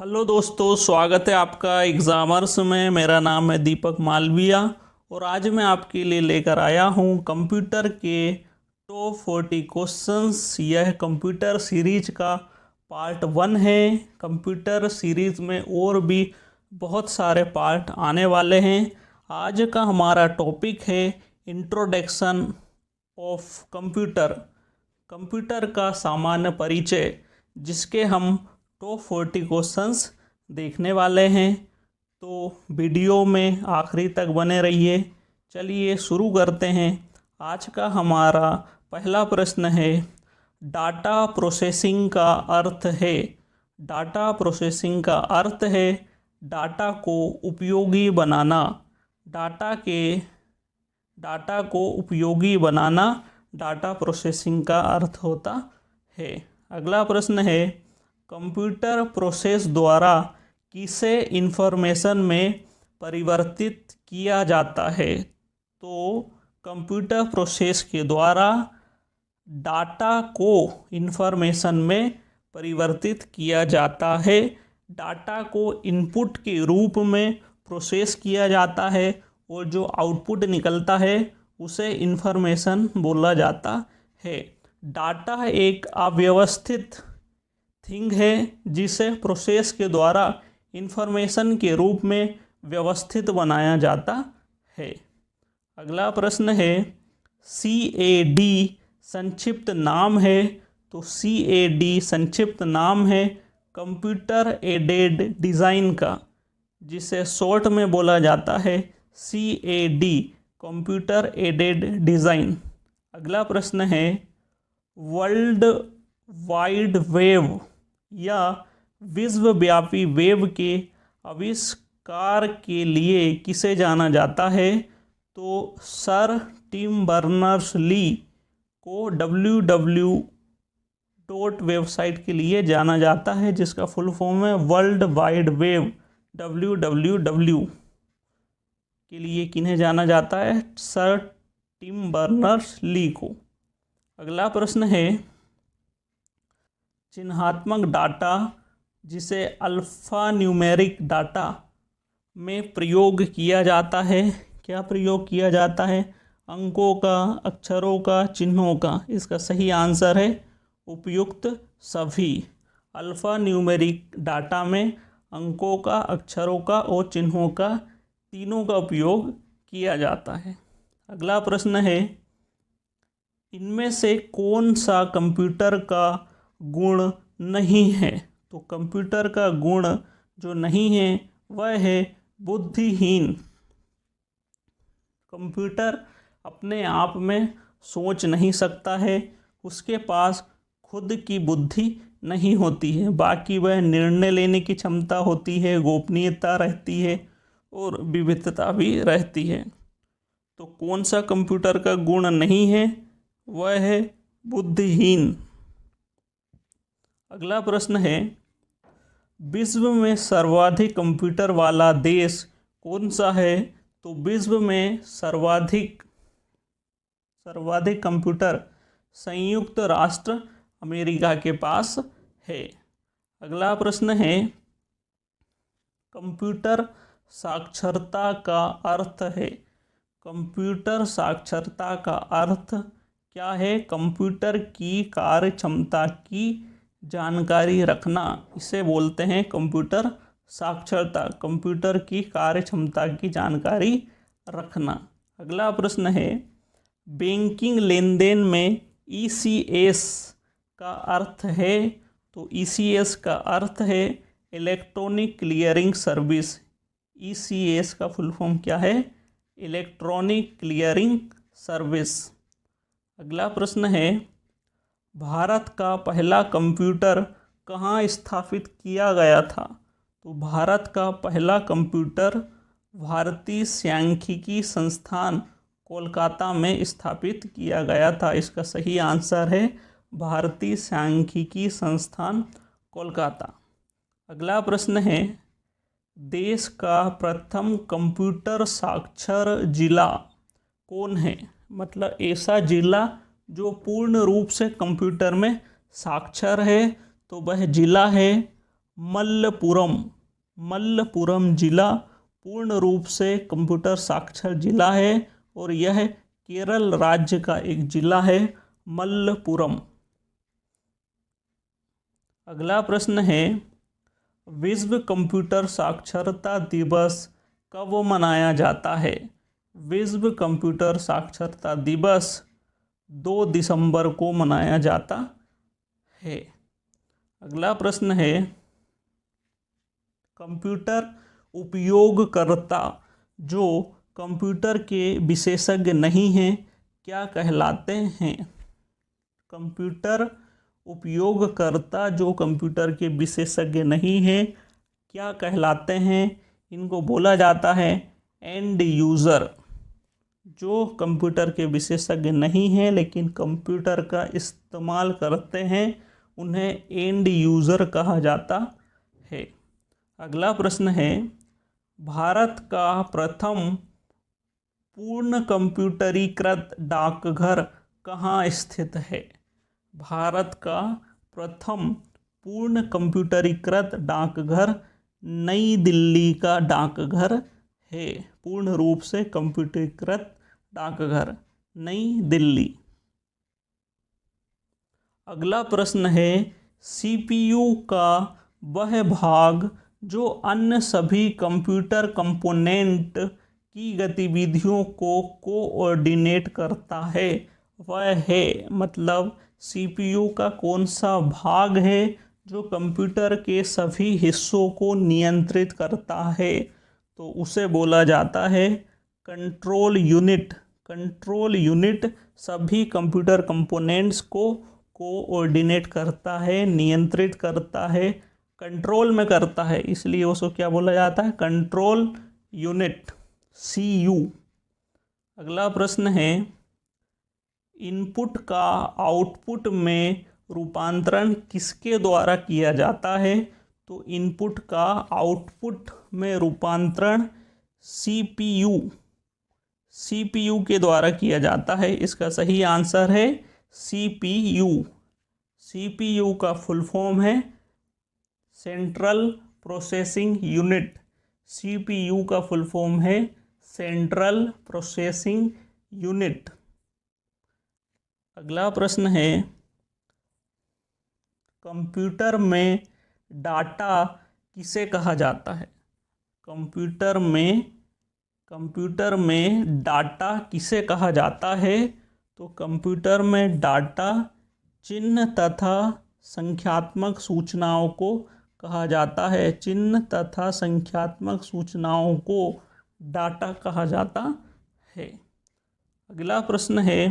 Hello दोस्तों, स्वागत है आपका एग्ज़ामर्स में। मेरा नाम है दीपक मालविया और आज मैं आपके लिए लेकर आया हूँ कंप्यूटर के टॉप 40 क्वेश्चंस। यह कंप्यूटर सीरीज का पार्ट 1 है। कंप्यूटर सीरीज में और भी बहुत सारे पार्ट आने वाले हैं। आज का हमारा टॉपिक है इंट्रोडक्शन ऑफ कंप्यूटर, कंप्यूटर का सामान्य परिचय, जिसके हम टॉप 40 क्वेश्चंस देखने वाले हैं। तो वीडियो में आखिरी तक बने रहिए। चलिए शुरू करते हैं। आज का हमारा पहला प्रश्न है, डाटा प्रोसेसिंग का अर्थ है। डाटा प्रोसेसिंग का अर्थ है डाटा को उपयोगी बनाना। डाटा को उपयोगी बनाना डाटा प्रोसेसिंग का अर्थ होता है। अगला प्रश्न है, कंप्यूटर प्रोसेस द्वारा किसे इंफॉर्मेशन में परिवर्तित किया जाता है। तो कंप्यूटर प्रोसेस के द्वारा डाटा को इंफॉर्मेशन में परिवर्तित किया जाता है। डाटा को इनपुट के रूप में प्रोसेस किया जाता है और जो आउटपुट निकलता है उसे इंफॉर्मेशन बोला जाता है। डाटा एक अव्यवस्थित थिंग है जिसे प्रोसेस के द्वारा इंफॉर्मेशन के रूप में व्यवस्थित बनाया जाता है। अगला प्रश्न है, CAD संक्षिप्त नाम है। तो CAD संक्षिप्त नाम है कंप्यूटर एडेड डिज़ाइन का, जिसे शॉर्ट में बोला जाता है CAD, कंप्यूटर एडेड डिज़ाइन। अगला प्रश्न है, वर्ल्ड वाइड वेब या विश्वव्यापी वेब के आविष्कार के लिए किसे जाना जाता है। तो सर टिम बर्नर्स-ली को www वेबसाइट के लिए जाना जाता है, जिसका फुल फॉर्म है वर्ल्ड वाइड वेब। www के लिए किन्हें जाना जाता है, सर टिम बर्नर्स-ली को। अगला प्रश्न है, चिन्हात्मक डाटा, जिसे अल्फ़ा न्यूमेरिक डाटा में प्रयोग किया जाता है। क्या प्रयोग किया जाता है? अंकों का, अक्षरों का, चिन्हों का। इसका सही आंसर है उपयुक्त सभी। अल्फ़ा न्यूमेरिक डाटा में अंकों का, अक्षरों का और चिन्हों का, तीनों का उपयोग किया जाता है। अगला प्रश्न है, इनमें से कौन सा कंप्यूटर का गुण नहीं है। तो कंप्यूटर का गुण जो नहीं है वह है बुद्धिहीन। कंप्यूटर अपने आप में सोच नहीं सकता है, उसके पास खुद की बुद्धि नहीं होती है। बाकी वह निर्णय लेने की क्षमता होती है, गोपनीयता रहती है और विविधता भी रहती है। तो कौन सा कंप्यूटर का गुण नहीं है? वह है बुद्धिहीन। अगला प्रश्न है, विश्व में सर्वाधिक कंप्यूटर वाला देश कौन सा है। तो विश्व में सर्वाधिक कंप्यूटर संयुक्त राष्ट्र अमेरिका के पास है। अगला प्रश्न है, कंप्यूटर साक्षरता का अर्थ है। कंप्यूटर साक्षरता का अर्थ क्या है? कंप्यूटर की कार्य क्षमता की जानकारी रखना, इसे बोलते हैं कंप्यूटर साक्षरता। कंप्यूटर की कार्य क्षमता की जानकारी रखना। अगला प्रश्न है, बैंकिंग लेन देन में ECS का अर्थ है। तो ECS का अर्थ है इलेक्ट्रॉनिक क्लियरिंग सर्विस। ECS का फुल फॉर्म क्या है? Electronic clearing service. अगला प्रश्न है, भारत का पहला कंप्यूटर कहाँ स्थापित किया गया था। तो भारत का पहला कंप्यूटर भारतीय सांख्यिकी संस्थान कोलकाता में स्थापित किया गया था। इसका सही आंसर है भारतीय सांख्यिकी संस्थान कोलकाता। अगला प्रश्न है, देश का प्रथम कंप्यूटर साक्षर जिला कौन है। मतलब ऐसा जिला जो पूर्ण रूप से कंप्यूटर में साक्षर है, तो वह जिला है मल्लपुरम। मल्लपुरम जिला पूर्ण रूप से कंप्यूटर साक्षर जिला है और यह केरल राज्य का एक जिला है, मल्लपुरम। अगला प्रश्न है, विश्व कंप्यूटर साक्षरता दिवस कब मनाया जाता है? विश्व कंप्यूटर साक्षरता दिवस 2 दिसंबर को मनाया जाता है। अगला प्रश्न है, कंप्यूटर उपयोगकर्ता जो कंप्यूटर के विशेषज्ञ नहीं हैं क्या कहलाते हैं? कंप्यूटर उपयोगकर्ता जो कंप्यूटर के विशेषज्ञ नहीं हैं क्या कहलाते हैं? इनको बोला जाता है एंड यूज़र। जो कंप्यूटर के विशेषज्ञ नहीं हैं लेकिन कंप्यूटर का इस्तेमाल करते हैं उन्हें एंड यूज़र कहा जाता है। अगला प्रश्न है, भारत का प्रथम पूर्ण कंप्यूटरीकृत डाकघर कहाँ स्थित है? भारत का प्रथम पूर्ण कंप्यूटरीकृत डाकघर नई दिल्ली का डाकघर है। पूर्ण रूप से कंप्यूटरीकृत डाकघर नई दिल्ली। अगला प्रश्न है, सीपीयू का वह भाग जो अन्य सभी कंप्यूटर कंपोनेंट की गतिविधियों को कोऑर्डिनेट करता है वह है, मतलब सीपीयू का कौन सा भाग है जो कंप्यूटर के सभी हिस्सों को नियंत्रित करता है? तो उसे बोला जाता है कंट्रोल यूनिट। कंट्रोल यूनिट सभी कंप्यूटर कंपोनेंट्स को कोऑर्डिनेट करता है, नियंत्रित करता है, कंट्रोल में करता है, इसलिए उसको क्या बोला जाता है? Control unit, CU. अगला प्रश्न है, इनपुट का आउटपुट में रूपांतरण किसके द्वारा किया जाता है? तो इनपुट का आउटपुट में रूपांतरण सीपीयू के द्वारा किया जाता है। इसका सही आंसर है सीपीयू। सीपीयू का फुल फॉर्म है सेंट्रल प्रोसेसिंग यूनिट। सीपीयू का फुल फॉर्म है सेंट्रल प्रोसेसिंग यूनिट। अगला प्रश्न है, कंप्यूटर में डाटा किसे कहा जाता है? कंप्यूटर में डाटा किसे कहा जाता है? तो कंप्यूटर में डाटा चिन्ह तथा संख्यात्मक सूचनाओं को कहा जाता है। चिन्ह तथा संख्यात्मक सूचनाओं को डाटा कहा जाता है। अगला प्रश्न है,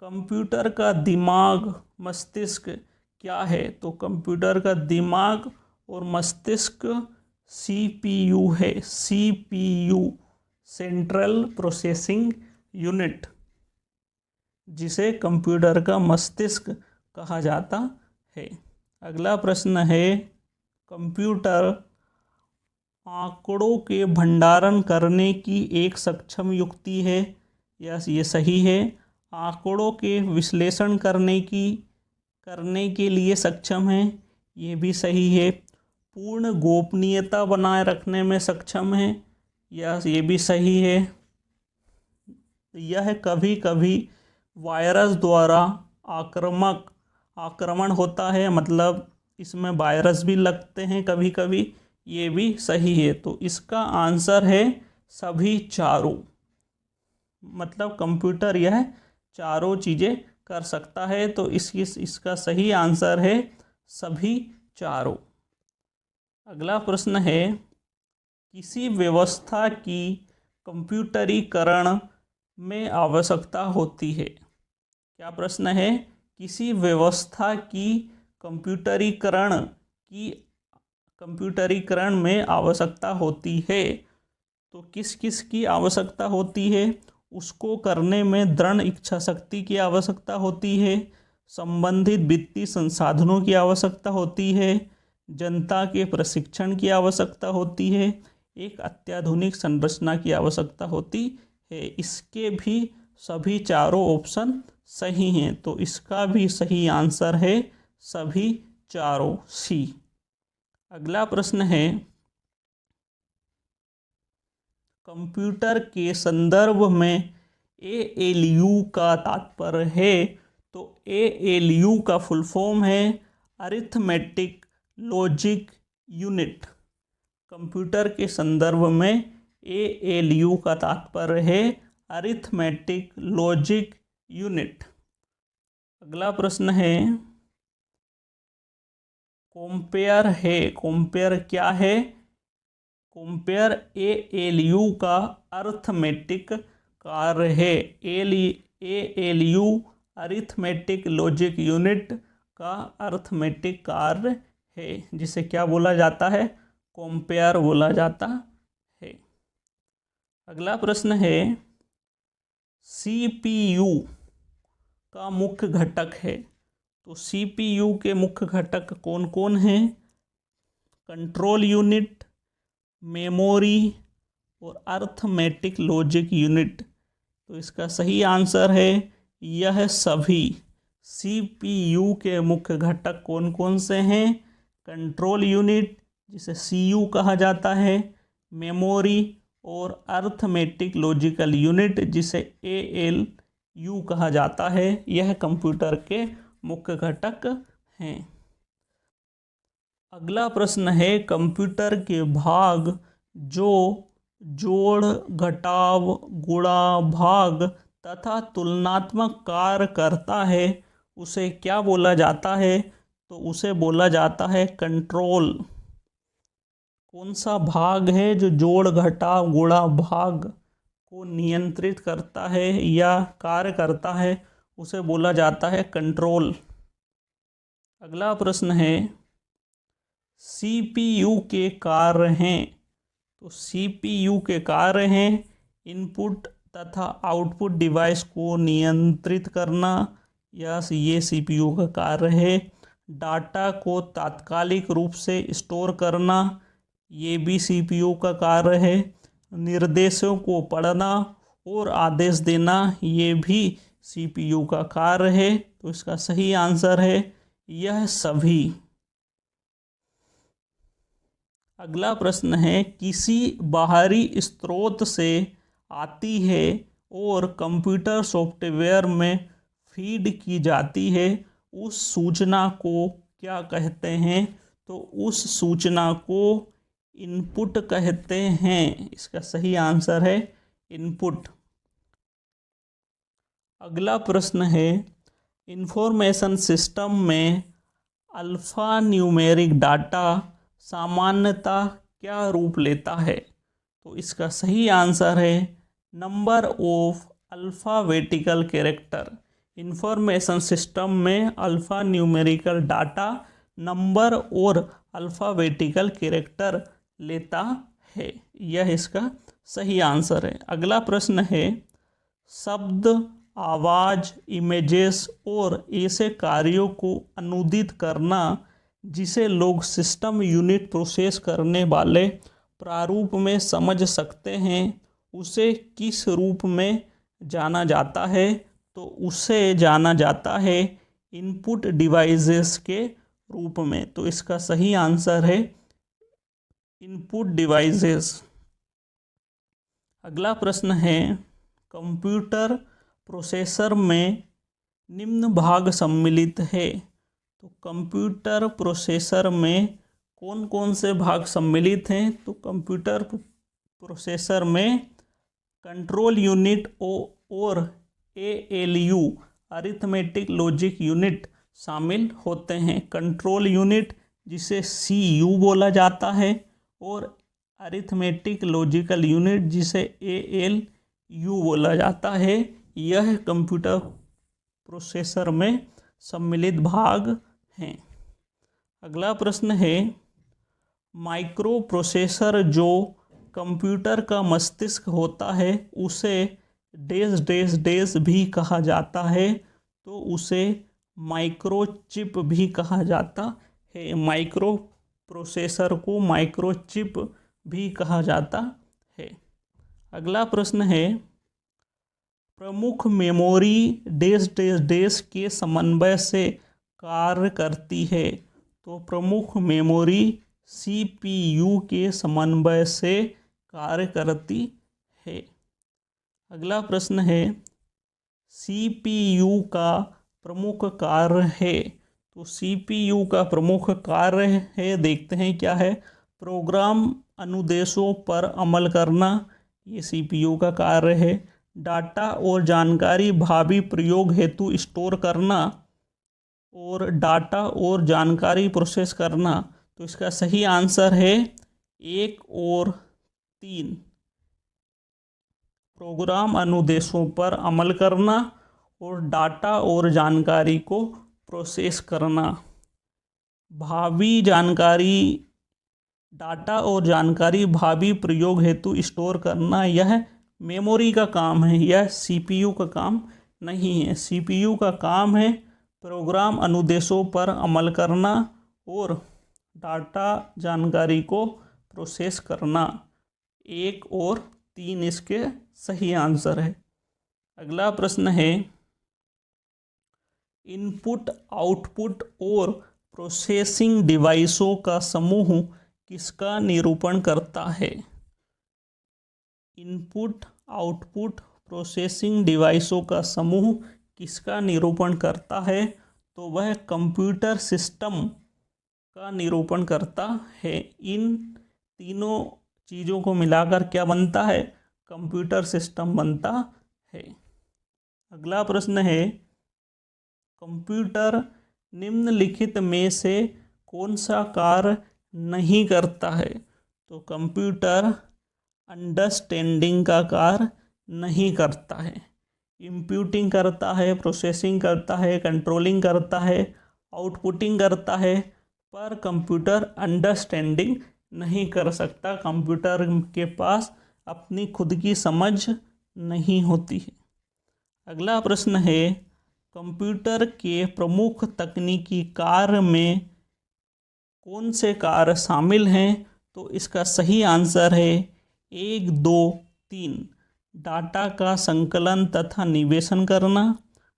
कंप्यूटर का दिमाग मस्तिष्क क्या है? तो कंप्यूटर का दिमाग और मस्तिष्क सीपीयू है। सीपीयू सेंट्रल प्रोसेसिंग यूनिट, जिसे कंप्यूटर का मस्तिष्क कहा जाता है। अगला प्रश्न है, कंप्यूटर आंकड़ों के भंडारण करने की एक सक्षम युक्ति है। यस, ये सही है। आंकड़ों के विश्लेषण करने के लिए सक्षम है, ये भी सही है। पूर्ण गोपनीयता बनाए रखने में सक्षम है, यस, ये भी सही है। यह कभी कभी वायरस द्वारा आक्रमण होता है, मतलब इसमें वायरस भी लगते हैं कभी कभी, ये भी सही है। तो इसका आंसर है सभी चारों, मतलब कंप्यूटर यह चारों चीज़ें कर सकता है। तो इसका सही आंसर है सभी चारों। अगला प्रश्न है, किसी व्यवस्था की कंप्यूटरीकरण में आवश्यकता होती है? क्या प्रश्न है? किसी व्यवस्था की कंप्यूटरीकरण में आवश्यकता होती है। तो किस किस की आवश्यकता होती है? उसको करने में दृढ़ इच्छा शक्ति की आवश्यकता होती है, संबंधित वित्तीय संसाधनों की आवश्यकता होती है, जनता के प्रशिक्षण की आवश्यकता होती है, एक अत्याधुनिक संरचना की आवश्यकता होती है। इसके भी सभी चारों ऑप्शन सही हैं, तो इसका भी सही आंसर है सभी चारों, सी। अगला प्रश्न है, कंप्यूटर के संदर्भ में ALU का तात्पर्य है। तो ALU का फुल फॉर्म है अरिथमेटिक लॉजिक यूनिट। कंप्यूटर के संदर्भ में ALU का तात्पर्य है अरिथमेटिक लॉजिक यूनिट। अगला प्रश्न है, कंपेयर है, कंपेयर क्या है? कंपेयर ALU का अरिथमेटिक कार्य है। ALU अरिथमेटिक लॉजिक यूनिट का अरिथमेटिक कार्य है, जिसे क्या बोला जाता है? कंपेयर बोला जाता है। अगला प्रश्न है, CPU का मुख्य घटक है। तो CPU के मुख्य घटक कौन कौन हैं? कंट्रोल यूनिट, मेमोरी और अरिथमेटिक लॉजिक यूनिट। तो इसका सही आंसर है यह सभी। CPU के मुख्य घटक कौन कौन से हैं? कंट्रोल यूनिट, जिसे CU कहा जाता है, मेमोरी और अरिथमेटिक लॉजिकल यूनिट, जिसे ALU कहा जाता है। यह कंप्यूटर के मुख्य घटक हैं। अगला प्रश्न है, कंप्यूटर के भाग जो जोड़, घटाव, गुणा, भाग तथा तुलनात्मक कार्य करता है उसे क्या बोला जाता है? तो उसे बोला जाता है कंट्रोल। कौन सा भाग है जो जोड़, घटाव, गुणा, भाग को नियंत्रित करता है या कार्य करता है? उसे बोला जाता है कंट्रोल। अगला प्रश्न है, CPU के कार्य हैं। तो CPU के कार्य हैं इनपुट तथा आउटपुट डिवाइस को नियंत्रित करना, यस ये CPU का कार्य है। डाटा को तात्कालिक रूप से स्टोर करना, ये भी CPU का कार्य है। निर्देशों को पढ़ना और आदेश देना, ये भी CPU का कार्य है। तो इसका सही आंसर है यह सभी। अगला प्रश्न है, किसी बाहरी स्रोत से आती है और कंप्यूटर सॉफ्टवेयर में फीड की जाती है, उस सूचना को क्या कहते हैं? तो उस सूचना को इनपुट कहते हैं। इसका सही आंसर है इनपुट। अगला प्रश्न है, इंफॉर्मेशन सिस्टम में अल्फा न्यूमेरिक डाटा सामान्यतः क्या रूप लेता है? तो इसका सही आंसर है number of alphabetical character. Information system में अल्फ़ा न्यूमेरिकल डाटा नंबर और अल्फ़ाबेटिकल कैरेक्टर लेता है। यह इसका सही आंसर है। अगला प्रश्न है, शब्द, आवाज़, इमेजेस और ऐसे कार्यों को अनुदित करना जिसे लोग सिस्टम यूनिट प्रोसेस करने वाले प्रारूप में समझ सकते हैं, उसे किस रूप में जाना जाता है? तो उसे जाना जाता है इनपुट डिवाइसेस के रूप में। तो इसका सही आंसर है इनपुट डिवाइसेस। अगला प्रश्न है, कंप्यूटर प्रोसेसर में निम्न भाग सम्मिलित है। तो कंप्यूटर प्रोसेसर में कौन कौन से भाग सम्मिलित हैं? तो कंप्यूटर प्रोसेसर में कंट्रोल यूनिट और ALU अरिथमेटिक लॉजिक यूनिट शामिल होते हैं। कंट्रोल यूनिट, जिसे CU बोला जाता है, और अरिथमेटिक लॉजिकल यूनिट, जिसे ALU बोला जाता है। यह कंप्यूटर प्रोसेसर में सम्मिलित भाग हैं। अगला प्रश्न है, माइक्रो प्रोसेसर जो कंप्यूटर का मस्तिष्क होता है उसे डैश डैश डैश भी कहा जाता है। तो उसे माइक्रोचिप भी कहा जाता है। माइक्रो प्रोसेसर को माइक्रोचिप भी कहा जाता है। अगला प्रश्न है, प्रमुख मेमोरी डैश डैश डैश के समन्वय से कार्य करती है। तो प्रमुख मेमोरी CPU के समन्वय से कार्य करती है। अगला प्रश्न है, CPU का प्रमुख कार्य है। तो CPU का प्रमुख कार्य है, देखते हैं क्या है। प्रोग्राम अनुदेशों पर अमल करना, ये CPU का कार्य है। डाटा और जानकारी भावी प्रयोग हेतु स्टोर करना और डाटा और जानकारी प्रोसेस करना। तो इसका सही आंसर है 1 और 3। प्रोग्राम अनुदेशों पर अमल करना और डाटा और जानकारी को प्रोसेस करना। भावी जानकारी, डाटा और जानकारी भावी प्रयोग हेतु स्टोर करना, यह मेमोरी का काम है, यह CPU का काम नहीं है। CPU का काम है प्रोग्राम अनुदेशों पर अमल करना और डाटा जानकारी को प्रोसेस करना। 1 और 3 इसके सही आंसर है। अगला प्रश्न है, इनपुट, आउटपुट और प्रोसेसिंग डिवाइसों का समूह किसका निरूपण करता है। इनपुट, आउटपुट, प्रोसेसिंग डिवाइसों का समूह किसका निरूपण करता है। तो वह कंप्यूटर सिस्टम का निरूपण करता है। इन तीनों चीज़ों को मिलाकर क्या बनता है, कंप्यूटर सिस्टम बनता है। अगला प्रश्न है, कंप्यूटर निम्नलिखित में से कौन सा कार्य नहीं करता है। तो कंप्यूटर अंडरस्टैंडिंग का कार्य नहीं करता है। इंप्यूटिंग करता है, प्रोसेसिंग करता है, कंट्रोलिंग करता है, आउटपुटिंग करता है, पर कंप्यूटर अंडरस्टैंडिंग नहीं कर सकता। कंप्यूटर के पास अपनी खुद की समझ नहीं होती है। अगला प्रश्न है, कंप्यूटर के प्रमुख तकनीकी कार्य में कौन से कार्य शामिल हैं। तो इसका सही आंसर है 1, 2, 3। डाटा का संकलन तथा निवेशन करना,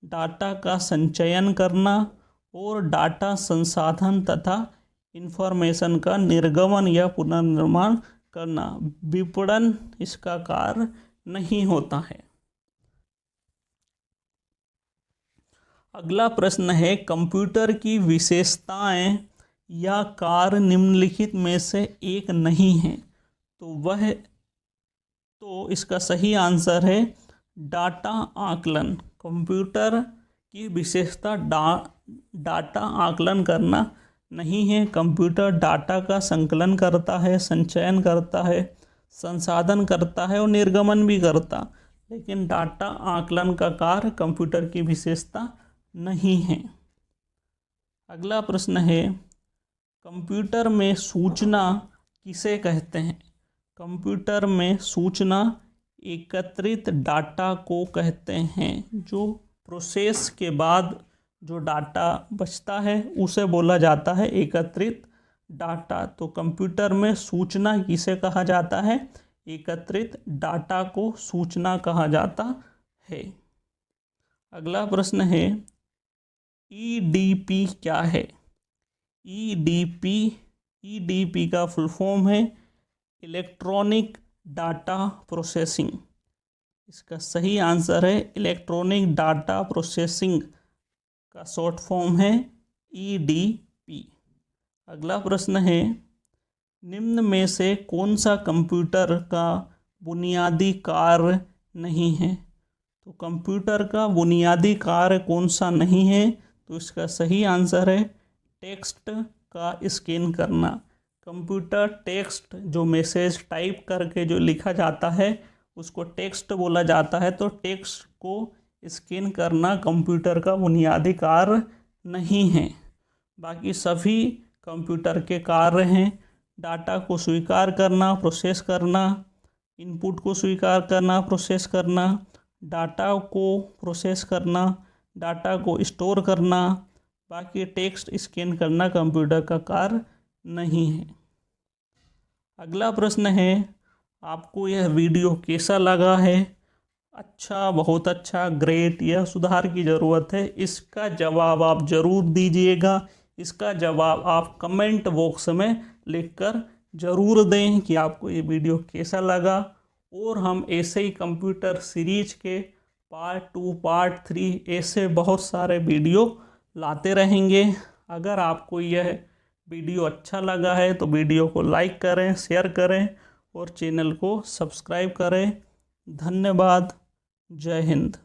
डाटा का संचयन करना और डाटा संसाधन तथा इंफॉर्मेशन का निर्गमन या पुनर्निर्माण करना। विपणन इसका कार्य नहीं होता है। अगला प्रश्न है, कंप्यूटर की विशेषताएं या कार्य निम्नलिखित में से एक नहीं है। तो इसका सही आंसर है डाटा आकलन। कंप्यूटर की विशेषता डाटा आकलन करना नहीं है। कंप्यूटर डाटा का संकलन करता है, संचयन करता है, संसाधन करता है और निर्गमन भी करता, लेकिन डाटा आकलन का कार्य कंप्यूटर की विशेषता नहीं है। अगला प्रश्न है, कंप्यूटर में सूचना किसे कहते हैं। कंप्यूटर में सूचना एकत्रित डाटा को कहते हैं। जो प्रोसेस के बाद जो डाटा बचता है उसे बोला जाता है एकत्रित डाटा। तो कंप्यूटर में सूचना किसे कहा जाता है, एकत्रित डाटा को सूचना कहा जाता है। अगला प्रश्न है, EDP क्या है। EDP का फुल फॉर्म है इलेक्ट्रॉनिक डाटा प्रोसेसिंग। इसका सही आंसर है इलेक्ट्रॉनिक डाटा प्रोसेसिंग का शॉर्ट फॉर्म है EDP। अगला प्रश्न है, निम्न में से कौन सा कंप्यूटर का बुनियादी कार्य नहीं है। तो कंप्यूटर का बुनियादी कार्य कौन सा नहीं है। तो इसका सही आंसर है टेक्स्ट का स्कैन करना। कंप्यूटर टेक्स्ट, जो मैसेज टाइप करके जो लिखा जाता है उसको टेक्स्ट बोला जाता है। तो टेक्स्ट को स्कैन करना कंप्यूटर का बुनियादी कार्य नहीं है। बाकी सभी कंप्यूटर के कार्य हैं। डाटा को स्वीकार करना, प्रोसेस करना, इनपुट को स्वीकार करना, प्रोसेस करना, डाटा को प्रोसेस करना, डाटा को स्टोर करना। बाकी टेक्स्ट स्कैन करना कंप्यूटर का कार्य नहीं है। अगला प्रश्न है, आपको यह वीडियो कैसा लगा है। अच्छा, बहुत अच्छा, ग्रेट, यह सुधार की ज़रूरत है। इसका जवाब आप ज़रूर दीजिएगा। इसका जवाब आप कमेंट बॉक्स में लिखकर ज़रूर दें कि आपको ये वीडियो कैसा लगा। और हम ऐसे ही कंप्यूटर सीरीज के पार्ट 2, पार्ट 3 ऐसे बहुत सारे वीडियो लाते रहेंगे। अगर आपको यह वीडियो अच्छा लगा है तो वीडियो को लाइक करें, शेयर करें और चैनल को सब्सक्राइब करें। धन्यवाद। जय हिंद।